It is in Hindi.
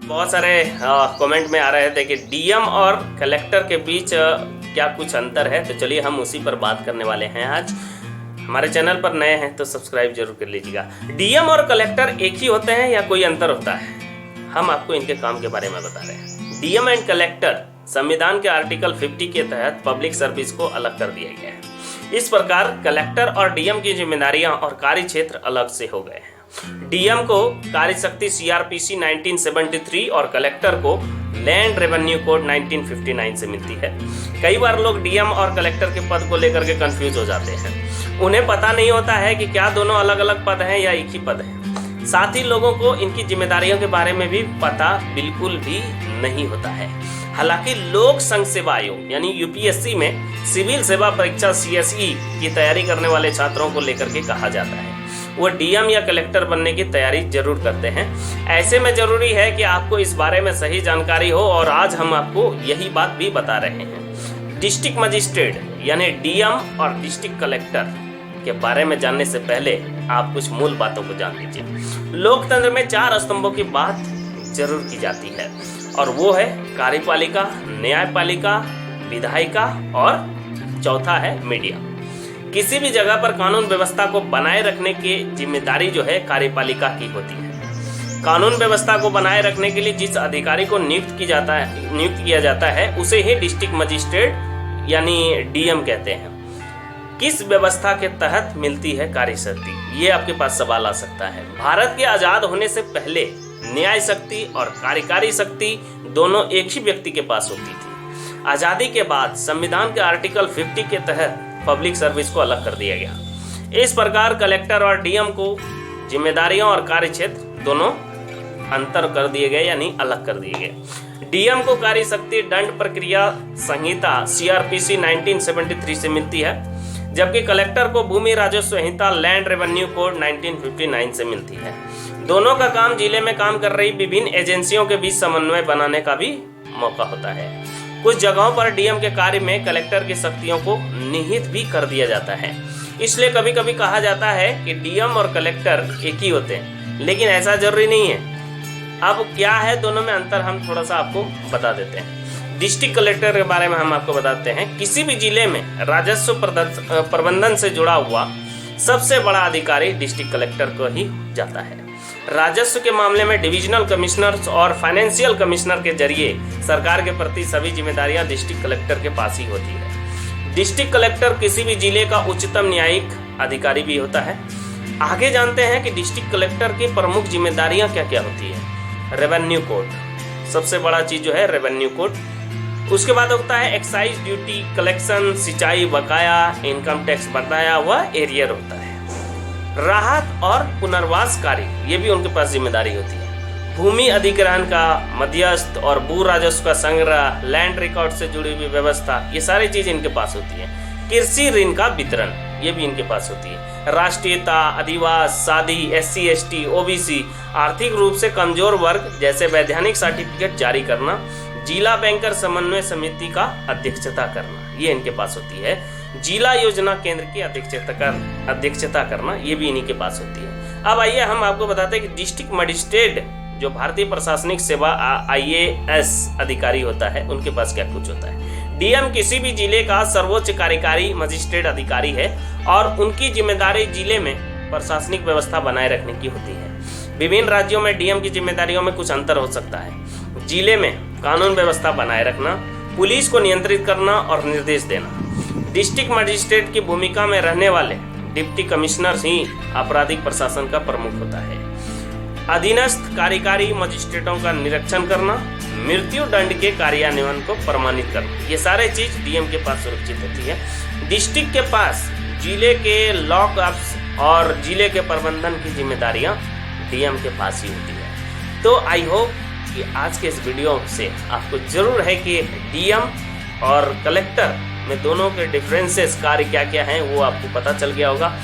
बहुत सारे कमेंट में आ रहे थे कि डीएम और कलेक्टर के बीच क्या कुछ अंतर है, तो चलिए हम उसी पर बात करने वाले हैं आज। हमारे चैनल पर नए हैं तो सब्सक्राइब जरूर कर लीजिएगा। डीएम और कलेक्टर एक ही होते हैं या कोई अंतर होता है? हम आपको इनके काम के बारे में बता रहे हैं। डीएम एंड कलेक्टर संविधान के आर्टिकल 50 के तहत पब्लिक सर्विस को अलग कर दिया गया है। इस प्रकार कलेक्टर और डीएम की जिम्मेदारियां और कार्य क्षेत्र अलग से हो गए हैं। डीएम को कार्य शक्ति सीआरपीसी 1973 और कलेक्टर को लैंड रेवेन्यू कोड 1959 से मिलती है। कई बार लोग डीएम और कलेक्टर के पद को लेकर के कंफ्यूज हो जाते हैं। उन्हें पता नहीं होता है कि क्या दोनों अलग अलग पद हैं या एक ही पद है। साथ ही लोगों को इनकी जिम्मेदारियों के बारे में भी पता बिल्कुल भी नहीं होता है। हालांकि लोक संघ सेवा आयोग यानी यूपीएससी में सिविल सेवा परीक्षा सीएसई की तैयारी करने वाले छात्रों को लेकर के कहा जाता है वो डीएम या कलेक्टर बनने की तैयारी जरूर करते हैं। ऐसे में जरूरी है कि आपको इस बारे में सही जानकारी हो, और आज हम आपको यही बात भी बता रहे हैं। डिस्ट्रिक्ट मजिस्ट्रेट यानी डीएम और डिस्ट्रिक्ट कलेक्टर के बारे में जानने से पहले आप कुछ मूल बातों को जान लीजिए। लोकतंत्र में 4 स्तंभों की बात जरूर की जाती है, और वो है कार्यपालिका, न्यायपालिका, विधायिका और चौथा है मीडिया। किसी भी जगह पर कानून व्यवस्था को बनाए रखने की जिम्मेदारी जो है कार्यपालिका की होती है। कानून व्यवस्था को बनाए रखने के लिए जिस अधिकारी को नियुक्त किया जाता है उसे ही डिस्ट्रिक्ट मजिस्ट्रेट यानी डीएम कहते हैं। किस व्यवस्था के तहत मिलती है कार्य शक्ति, ये आपके पास सवाल आ सकता है। भारत के आजाद होने से पहले न्याय शक्ति और कार्यकारी शक्ति दोनों एक ही व्यक्ति के पास होती थी। आजादी के बाद संविधान के आर्टिकल 50 के तहत पब्लिक सर्विस को अलग कर दिया गया। इस प्रकार कलेक्टर और डीएम को जिम्मेदारियों और कार्य क्षेत्र दोनों अंतर कर दिए गए यानी अलग कर दिए गए। डीएम को कार्य शक्ति दंड प्रक्रिया संहिता सीआरपीसी 1973 से मिलती है, जबकि कलेक्टर को भूमि राजस्व संहिता लैंड रेवेन्यू कोड 1959 से मिलती है। दोनों का काम जिले में काम कर रही विभिन्न एजेंसियों के बीच समन्वय बनाने का भी मौका होता है। कुछ जगहों पर डीएम के कार्य में कलेक्टर की शक्तियों को निहित भी कर दिया जाता है। इसलिए कभी कभी कहा जाता है कि डीएम और कलेक्टर एक ही होते हैं, लेकिन ऐसा जरूरी नहीं है। अब क्या है दोनों में अंतर, हम थोड़ा सा आपको बता देते हैं। डिस्ट्रिक्ट कलेक्टर के बारे में हम आपको बताते हैं। किसी भी जिले में राजस्व प्रबंधन से जुड़ा हुआ सबसे बड़ा अधिकारी डिस्ट्रिक्ट कलेक्टर को ही जाता है। राजस्व के मामले में डिविजनल कमिश्नर और फाइनेंशियल कमिश्नर के जरिए सरकार के प्रति सभी जिम्मेदारियां डिस्ट्रिक्ट कलेक्टर के पास ही होती है। डिस्ट्रिक्ट कलेक्टर किसी भी जिले का उच्चतम न्यायिक अधिकारी भी होता है। आगे जानते हैं कि डिस्ट्रिक्ट कलेक्टर की प्रमुख जिम्मेदारियां क्या क्या होती है। रेवेन्यू कोड सबसे बड़ा चीज जो है रेवेन्यू कोड। उसके बाद होता है एक्साइज ड्यूटी, कलेक्शन, सिंचाई बकाया, इनकम टैक्स बकाया हुआ एरियर होता है। राहत और पुनर्वास कार्य ये भी उनके पास जिम्मेदारी होती है। भूमि अधिग्रहण का मध्यस्थ और भू राजस्व का संग्रह, लैंड रिकॉर्ड से जुड़ी हुई व्यवस्था, ये सारी चीज इनके पास होती है। कृषि ऋण का वितरण ये भी इनके पास होती है। राष्ट्रीयता, अधिवास, शादी, एससी एसटी, ओबीसी, आर्थिक रूप से कमजोर वर्ग जैसे वैधानिक सर्टिफिकेट जारी करना, जिला बैंकर समन्वय समिति का अध्यक्षता करना ये इनके पास होती है। जिला योजना केंद्र की अध्यक्षता करना ये भी इन्हीं के पास होती है। अब आइए हम आपको बताते हैं कि डिस्ट्रिक्ट मजिस्ट्रेट जो भारतीय प्रशासनिक सेवा आईएएस अधिकारी होता है उनके पास क्या कुछ होता है। डीएम किसी भी जिले का सर्वोच्च कार्यकारी मजिस्ट्रेट अधिकारी है, और उनकी जिम्मेदारी जिले में प्रशासनिक व्यवस्था बनाए रखने की होती है। विभिन्न राज्यों में डीएम की जिम्मेदारियों में कुछ अंतर हो सकता है। जिले में कानून व्यवस्था बनाए रखना, पुलिस को नियंत्रित करना और निर्देश देना। डिस्ट्रिक्ट मजिस्ट्रेट की भूमिका में रहने वाले डिप्टी कमिश्नर ही आपराधिक प्रशासन का प्रमुख होता है। अधीनस्थ कार्यकारी मजिस्ट्रेटों का निरीक्षण करना, मृत्यु दंड के कार्यान्वयन को प्रमाणित करना, ये सारे चीज डीएम के पास सुरक्षित होती है। डिस्ट्रिक्ट के पास जिले के लॉकअप्स और जिले के प्रबंधन की जिम्मेदारियां डीएम के पास ही होती है। तो आई होप कि आज के इस वीडियो से आपको जरूर है कि डीएम और कलेक्टर में दोनों के डिफरेंसेस कार्य क्या क्या हैं वो आपको पता चल गया होगा।